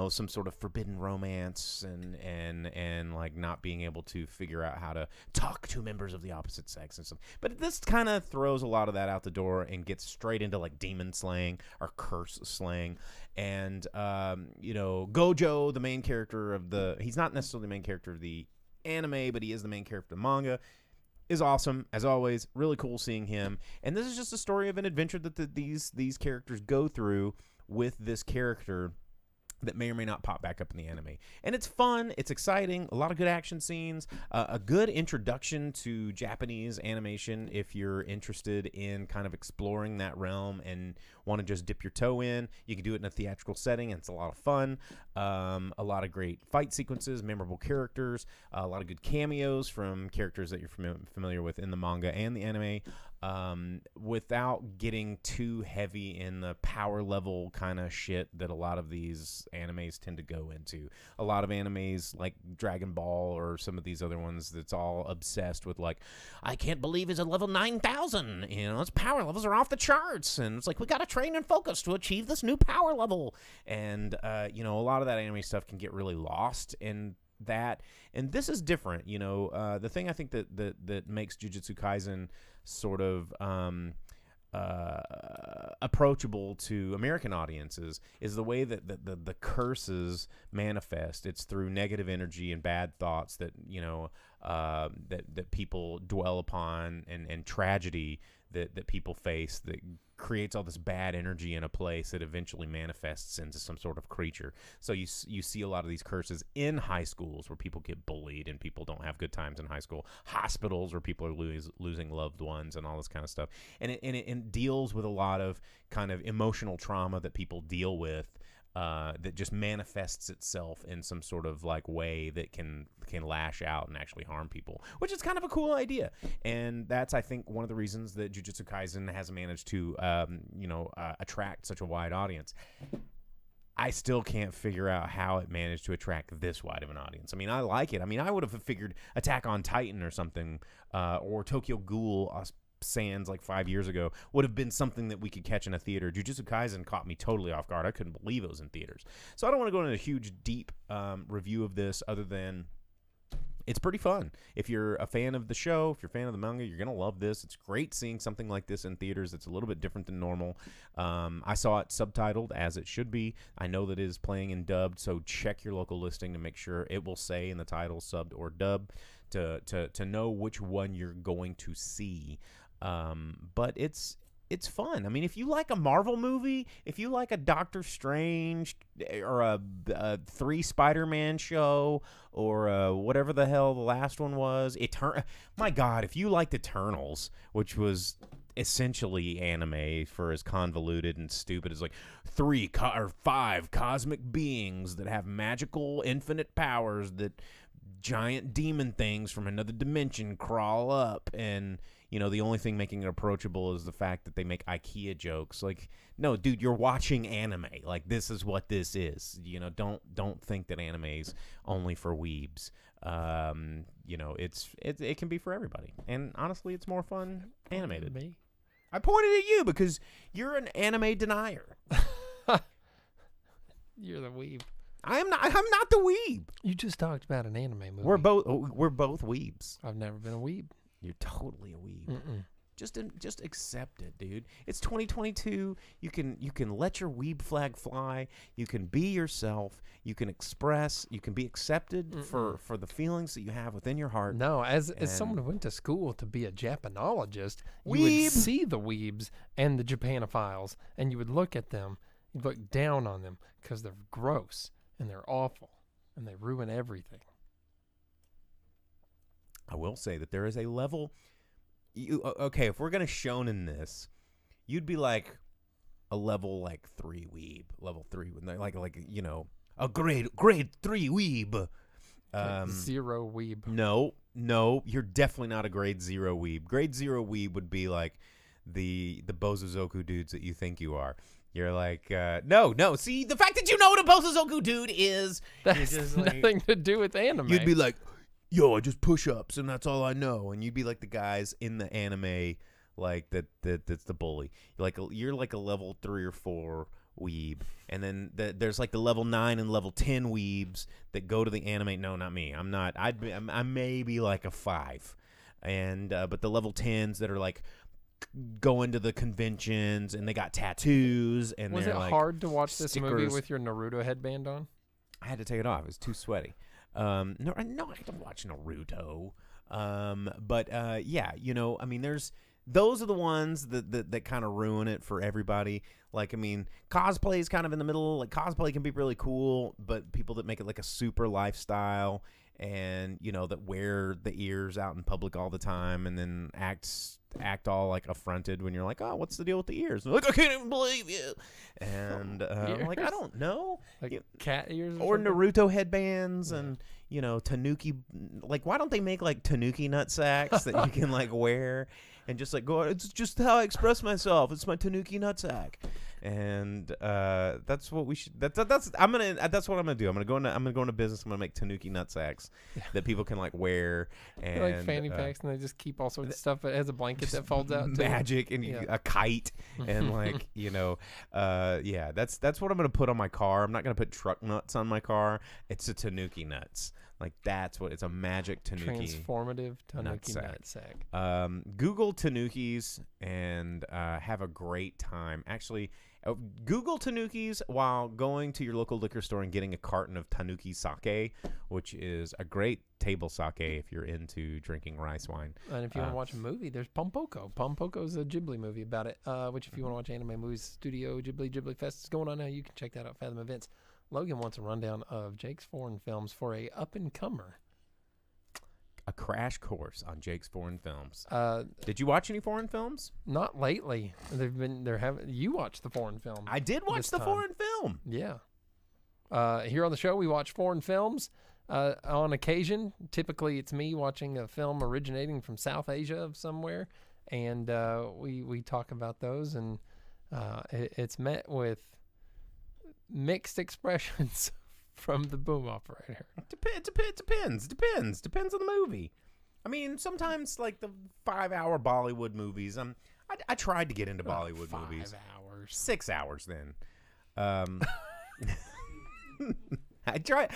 some sort of forbidden romance and like not being able to figure out how to talk to members of the opposite sex and stuff. But this kind of throws a lot of that out the door and gets straight into like demon slaying or curse slaying. And, Gojo, the main character he's not necessarily the main character of the anime, but he is the main character of the manga, is awesome, as always. Really cool seeing him. And this is just a story of an adventure that these characters go through with this character that may or may not pop back up in the anime. And it's fun, it's exciting, a lot of good action scenes, a good introduction to Japanese animation if you're interested in kind of exploring that realm and want to just dip your toe in. You can do it in a theatrical setting, and it's a lot of fun. A lot of great fight sequences, memorable characters, a lot of good cameos from characters that you're familiar with in the manga and the anime. Without getting too heavy in the power level kind of shit that a lot of these animes tend to go into. A lot of animes like Dragon Ball or some of these other ones that's all obsessed with like, I can't believe he's at level 9,000. His power levels are off the charts. And it's like, we got to train and focus to achieve this new power level. And, a lot of that anime stuff can get really lost in that. And this is different. The thing I think that makes Jujutsu Kaisen sort of approachable to American audiences is the way that the curses manifest. It's through negative energy and bad thoughts that that people dwell upon, and tragedy that people face that creates all this bad energy in a place that eventually manifests into some sort of creature. So you see a lot of these curses in high schools where people get bullied and people don't have good times in high school. Hospitals where people are losing loved ones and all this kind of stuff. And it deals with a lot of kind of emotional trauma that people deal with. That just manifests itself in some sort of like way that can lash out and actually harm people, which is kind of a cool idea. And that's, I think, one of the reasons that Jujutsu Kaisen has managed to, attract such a wide audience. I still can't figure out how it managed to attract this wide of an audience. I mean, I like it. I mean, I would have figured Attack on Titan or something, or Tokyo Ghoul Sans like 5 years ago would have been something that we could catch in a theater. Jujutsu Kaisen caught me totally off guard. I couldn't believe it was in theaters. So I don't want to go into a huge deep review of this other than it's pretty fun. If you're a fan of the show, if you're a fan of the manga, you're going to love this. It's great seeing something like this in theaters. It's a little bit different than normal. I saw it subtitled, as it should be. I know that it is playing in dubbed, so check your local listing to make sure it will say in the title subbed or dubbed to know which one you're going to see. But it's fun. I mean, if you like a Marvel movie, if you like a Doctor Strange or a 3 Spider-Man show or whatever the hell the last one was, my God, if you liked Eternals, which was essentially anime for as convoluted and stupid as like 5 cosmic beings that have magical infinite powers that giant demon things from another dimension crawl up, and the only thing making it approachable is the fact that they make IKEA jokes. Like, no, dude, you're watching anime. Like, this is what this is. Don't think that anime's only for weebs. It can be for everybody, and honestly, it's more fun animated. Me? I pointed at you because you're an anime denier. You're the weeb. I'm not the weeb. You just talked about an anime movie. We're both weebs. I've never been a weeb. You're totally a weeb. Mm-mm. Just accept it, dude. It's 2022. You can let your weeb flag fly. You can be yourself. You can express. You can be accepted for the feelings that you have within your heart. No, as someone who went to school to be a Japanologist, you Weeb. would see the weebs and the Japanophiles, and you would look at them. You'd look down on them because they're gross and they're awful and they ruin everything. I will say that there is a level. Okay, if we're gonna shonen this, you'd be like a level like 3 weeb, level 3, like a grade 3 weeb. 0 weeb. No, you're definitely not a grade 0 weeb. Grade 0 weeb would be like the Bozozoku dudes that you think you are. You're like, no. See, the fact that you know what a Bozozoku dude is, That's just like, nothing to do with anime. you'd be like, yo, I just push ups and that's all I know. And you'd be like the guys in the anime, like that's the bully. You're like a level 3 or 4 weeb, and then there's like the level 9 and level 10 weebs that go to the anime. No, not me. I'm not. I may be like a 5, and but the level 10s that are like going to the conventions and they got tattoos and was they're it like hard to watch this movie stickers. with your Naruto headband on? I had to take it off. It was too sweaty. No, I don't watch Naruto. But yeah, I mean, those are the ones that kind of ruin it for everybody. Like, I mean, cosplay is kind of in the middle. Like, cosplay can be really cool, but people that make it like a super lifestyle and, that wear the ears out in public all the time and then act all like affronted when you're like, oh, what's the deal with the ears? And they're like, I can't even believe you. And I'm like, I don't know. Like cat ears Or something? Naruto headbands and, Tanuki. Like, why don't they make like Tanuki nut sacks that you can like wear and just like go, it's just how I express myself. It's my Tanuki nut sack. And that's what we should. That's what I'm gonna do. I'm gonna go into business. I'm gonna make Tanuki nut sacks that people can like wear and They're like fanny packs, and they just keep all sorts of stuff. But it has a blanket that folds out. Magic and a kite and like yeah. That's what I'm gonna put on my car. I'm not gonna put truck nuts on my car. It's a Tanuki nuts. Like that's what it's a magic Tanuki. Transformative Tanuki nut sack. Google Tanukis and have a great time. Actually, Google Tanukis while going to your local liquor store and getting a carton of Tanuki sake, which is a great table sake if you're into drinking rice wine. And if you want to watch a movie, there's Pompoko. Pompoko is a Ghibli movie about it, which if you want to watch anime movies, Studio Ghibli Fest is going on now. You can check that out, Fathom Events. Logan wants a rundown of Jake's foreign films for a up-and-comer. A crash course on Jake's foreign films. Did you watch any foreign films? Not lately. You watched the foreign film. I did watch the foreign film. Yeah. Here on the show, we watch foreign films. On occasion, typically it's me watching a film originating from South Asia of somewhere, and we talk about those, and it's met with mixed expressions from the boom operator. Depends on the movie. I mean, sometimes like the 5-hour Bollywood movies. I tried to get into Bollywood movies. 5 hours. 6 hours then. I've tried.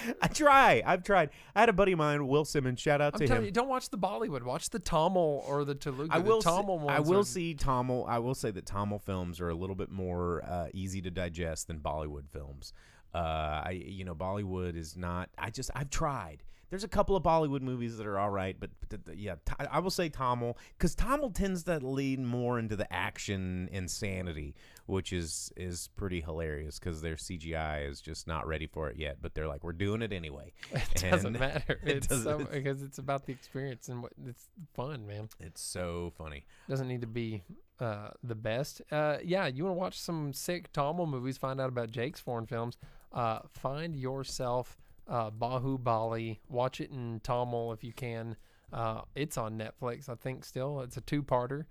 I had a buddy of mine, Will Simmons. Shout out to him. You, don't watch the Bollywood. Watch the Tamil or the Telugu. I will see Tamil. I will say that Tamil films are a little bit more easy to digest than Bollywood films. Bollywood is not. I've tried. There's a couple of Bollywood movies that are all right, but yeah, I will say Tamil, because Tamil tends to lean more into the action insanity, which is pretty hilarious because their CGI is just not ready for it yet. But they're like, we're doing it anyway. It doesn't matter. Because it's about the experience and it's fun, man. It's so funny. Doesn't need to be the best. Yeah, you want to watch some sick Tamil movies, find out about Jake's foreign films. Find yourself Bahubali. Watch it in Tamil if you can. It's on Netflix, I think. Still, it's a 2-parter.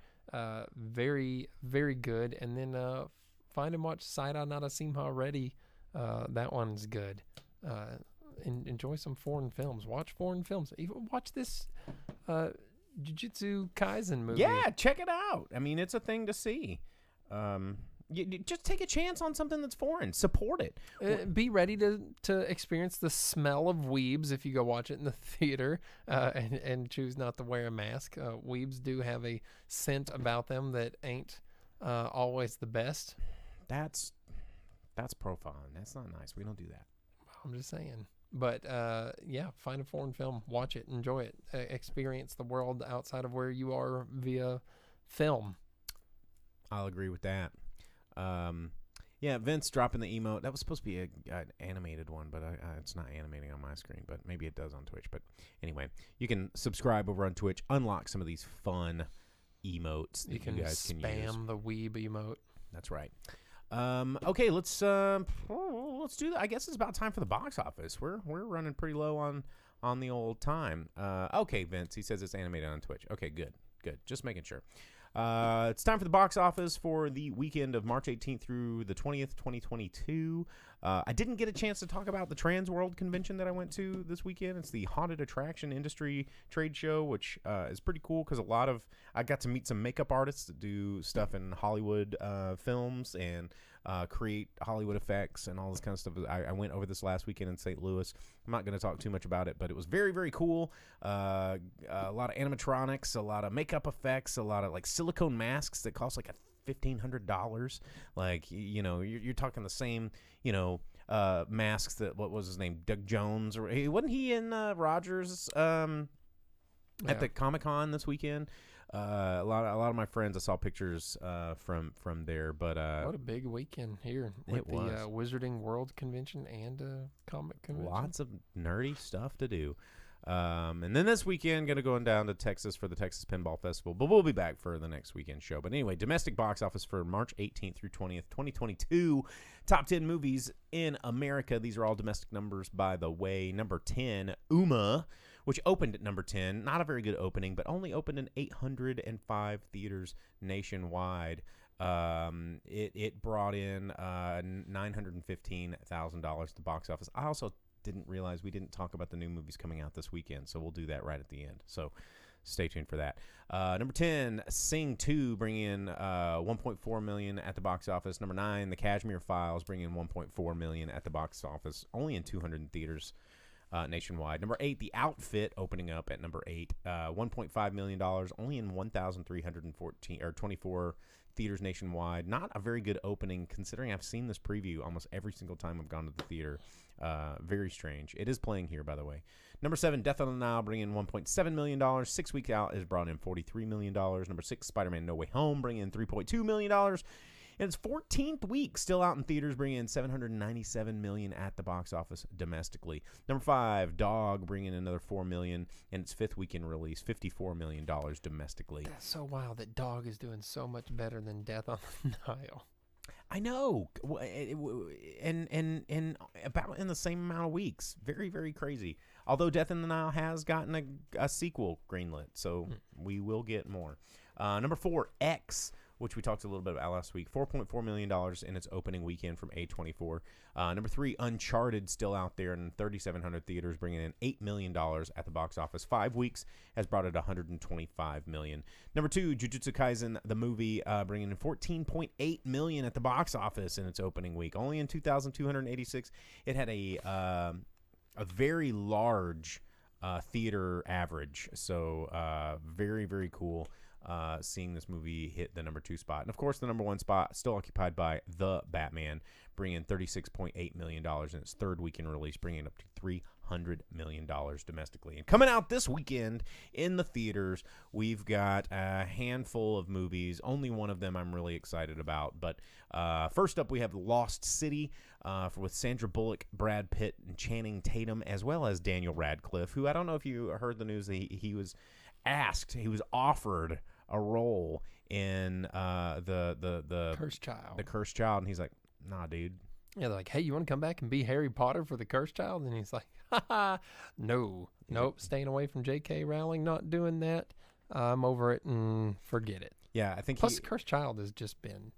Very, very good. And then find and watch Saida Nada Simha Reddy. That one's good. Enjoy some foreign films. Watch foreign films. Even watch this Jujutsu Kaisen movie. Yeah, check it out. I mean, it's a thing to see. You just take a chance on something that's foreign. Support it. Be ready to experience the smell of weebs if you go watch it in the theater, and choose not to wear a mask. Weebs do have a scent about them that ain't always the best. That's profiling. That's not nice. We don't do that. I'm just saying. But yeah, find a foreign film, watch it, enjoy it, experience the world outside of where you are via film. I'll agree with that. Yeah, Vince dropping the emote. That was supposed to be an animated one, but it's not animating on my screen, but maybe it does on Twitch. But anyway, you can subscribe over on Twitch, unlock some of these fun emotes that you guys can use. Spam the weeb emote. That's right. Okay, let's do that. I guess it's about time for the box office. We're running pretty low on the old time. Okay, Vince, he says it's animated on Twitch. Okay, good. Just making sure. It's time for the box office for the weekend of March 18th through the 20th, 2022. I didn't get a chance to talk about the Transworld convention that I went to this weekend. It's the Haunted Attraction Industry Trade Show, which is pretty cool because I got to meet some makeup artists that do stuff in Hollywood films and create Hollywood effects and all this kind of stuff. I went over this last weekend in St. Louis. I'm not going to talk too much about it, but it was very, very cool. A lot of animatronics, a lot of makeup effects, a lot of like silicone masks that cost like $1,500. Like, you're talking the same, masks that, what was his name? Doug Jones, or wasn't he in Rogers at the Comic-Con this weekend? A lot of my friends, I saw pictures from there, but what a big weekend here with the Wizarding World Convention and comic convention. Lots of nerdy stuff to do. And then this weekend, going to go down to Texas for the Texas Pinball Festival, but we'll be back for the next weekend show. But anyway, domestic box office for March 18th through 20th, 2022. Top 10 movies in America. These are all domestic numbers, by the way. Number 10, Uma, which opened at number 10. Not a very good opening, but only opened in 805 theaters nationwide. It brought in $915,000 to the box office. I also didn't realize we didn't talk about the new movies coming out this weekend, so we'll do that right at the end. So stay tuned for that. Number 10, Sing 2, bringing in $1.4 million at the box office. Number 9, The Kashmir Files, bringing in $1.4 million at the box office, only in 200 theaters nationwide. Number 8, The Outfit, opening up at number 8, $1.5 million, only in 24 theaters nationwide. Not a very good opening, considering I've seen this preview almost every single time I've gone to the theater. Very strange. It is playing here, by the way. Number 7, Death on the Nile, bringing in $1.7 million. 6 weeks out is brought in $43 million. Number 6, Spider-Man No Way Home, bringing in $3.2 million. And its 14th week still out in theaters, bringing in $797 million at the box office domestically. Number 5, Dog, bringing in another $4 million, and its 5th weekend release, $54 million domestically. That's so wild that Dog is doing so much better than Death on the Nile. I know, and about in the same amount of weeks. Very, very crazy. Although Death in the Nile has gotten a sequel greenlit, so we will get more. Number 4, X, which we talked a little bit about last week, $4.4 million in its opening weekend from A24. Number 3, Uncharted, still out there in 3,700 theaters, bringing in $8 million at the box office. 5 weeks has brought it $125 million. Number 2, Jujutsu Kaisen, the movie, bringing in $14.8 million at the box office in its opening week. Only in 2,286. It had a very large theater average, so very, very cool. Seeing this movie hit the number 2 spot. And, of course, the number 1 spot still occupied by The Batman, bringing in $36.8 million in its 3rd weekend release, bringing it up to $300 million domestically. And coming out this weekend in the theaters, we've got a handful of movies. Only one of them I'm really excited about. But first up, we have Lost City with Sandra Bullock, Brad Pitt, and Channing Tatum, as well as Daniel Radcliffe, who I don't know if you heard the news that he was offered a role in the Cursed Child. The Cursed Child, and he's like, nah, dude. Yeah, they're like, hey, you want to come back and be Harry Potter for the Cursed Child? And he's like, haha, no, nope, staying away from J.K. Rowling, not doing that. I'm over it and forget it. Yeah, I think Plus, Cursed Child has just been.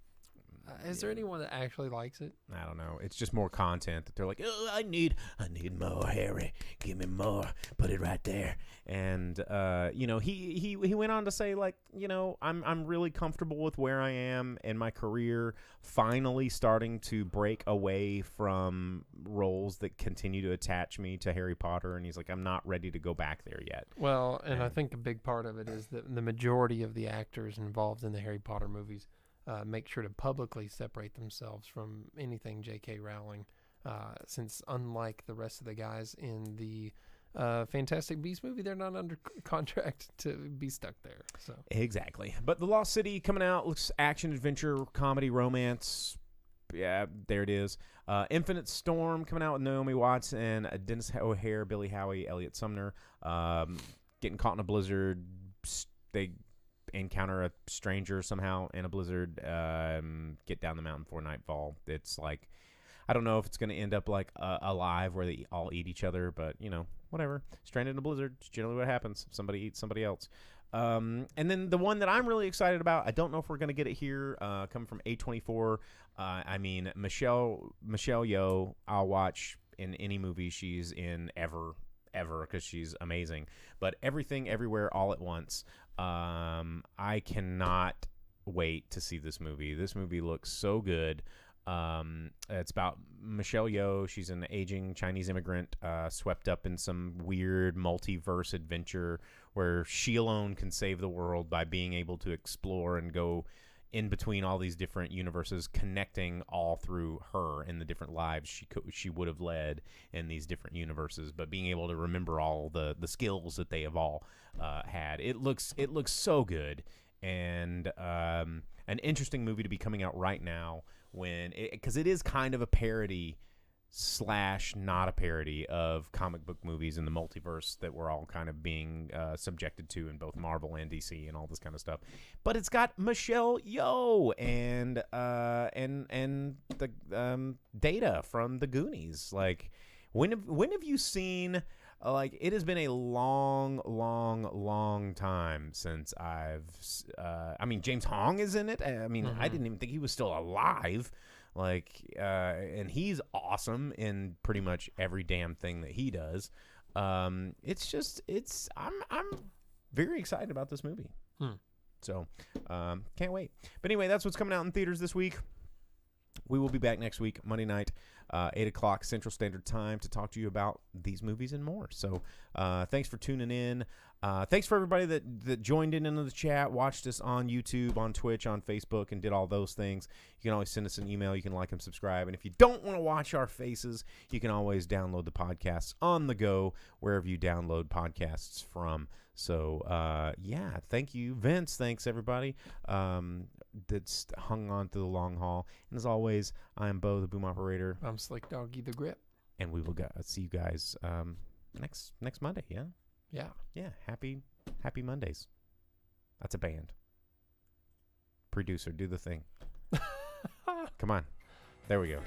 Is there anyone that actually likes it? I don't know. It's just more content that they're like, oh, I need more, Harry. Give me more. Put it right there. And he went on to say, like, I'm really comfortable with where I am in my career. Finally, starting to break away from roles that continue to attach me to Harry Potter. And he's like, I'm not ready to go back there yet. Well, and I think a big part of it is that the majority of the actors involved in the Harry Potter movies make sure to publicly separate themselves from anything J.K. Rowling, since unlike the rest of the guys in the Fantastic Beasts movie, they're not under contract to be stuck there. So exactly. But The Lost City coming out looks action, adventure, comedy, romance. Yeah, there it is. Infinite Storm coming out with Naomi Watts and Dennis O'Hare, Billy Howie, Elliot Sumner. Getting caught in a blizzard. They encounter a stranger somehow in a blizzard, get down the mountain before nightfall. It's like, I don't know if it's going to end up like alive where they all eat each other, but whatever. Stranded in a blizzard, it's generally what happens. Somebody eats somebody else. And then the one that I'm really excited about, I don't know if we're going to get it here, coming from A24. Michelle Yeoh, I'll watch in any movie she's in ever, because she's amazing. But Everything Everywhere All at Once, I cannot wait to see this movie. This movie looks so good. It's about Michelle Yeoh. She's an aging Chinese immigrant, swept up in some weird multiverse adventure where she alone can save the world by being able to explore and go in between all these different universes, connecting all through her and the different lives she would have led in these different universes, but being able to remember all the skills that they have all had. It looks so good, and an interesting movie to be coming out right now because it is kind of a parody / not a parody of comic book movies in the multiverse that we're all kind of being subjected to in both Marvel and DC and all this kind of stuff. But it's got Michelle Yeoh and the Data from the Goonies. Like, when have you seen? It has been a long, long, long time since James Hong is in it. I didn't even think he was still alive. And he's awesome in pretty much every damn thing that he does. I'm very excited about this movie. So, can't wait. But anyway, that's what's coming out in theaters this week. We will be back next week, Monday night, 8 o'clock Central Standard Time, to talk to you about these movies and more. So thanks for tuning in. Thanks for everybody that joined in the chat, watched us on YouTube, on Twitch, on Facebook, and did all those things. You can always send us an email. You can like and subscribe. And if you don't want to watch our faces, you can always download the podcasts on the go, wherever you download podcasts from. So, thank you, Vince. Thanks, everybody that's hung on through the long haul. And as always, I am Bo, the boom operator. I'm Slick Doggy the Grip. And we will see you guys next Monday, yeah? Yeah, happy Mondays. That's a band. Producer, do the thing. Come on. There we go.